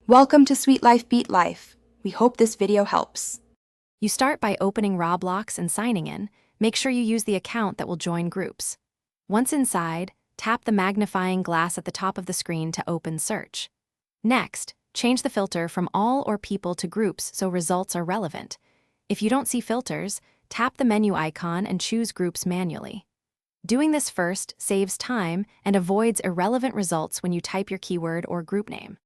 Welcome to Sweet Life Beat Life. We hope this video helps. You start by opening Roblox and signing in. Make sure you use the account that will join groups. Once inside, tap the magnifying glass at the top of the screen to open search. Next, change the filter from all or people to groups so results are relevant. If you don't see filters, tap the menu icon and choose groups manually. Doing this first saves time and avoids irrelevant results when you type your keyword or group name.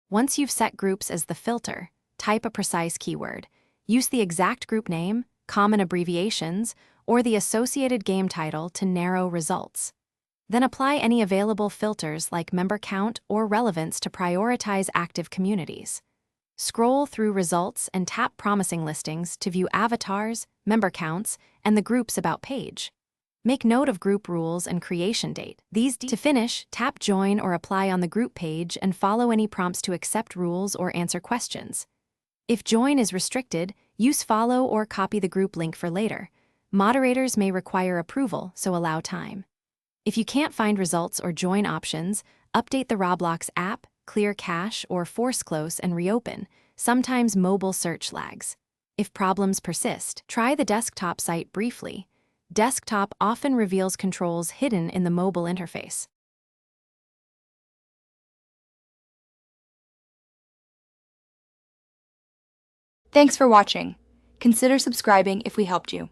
Once you've set groups as the filter, type a precise keyword. Use the exact group name, common abbreviations, or the associated game title to narrow results. Then apply any available filters like member count or relevance to prioritize active communities. Scroll through results and tap promising listings to view avatars, member counts, and the Groups About page. Make note of group rules and creation date. To finish, tap Join or Apply on the group page and follow any prompts to accept rules or answer questions. If Join is restricted, use Follow or copy the group link for later. Moderators may require approval, so allow time. If you can't find results or join options, update the Roblox app, clear cache, or force close and reopen. Sometimes mobile search lags. If problems persist, try the desktop site briefly. Desktop often reveals controls hidden in the mobile interface. Thanks for watching. Consider subscribing if we helped you.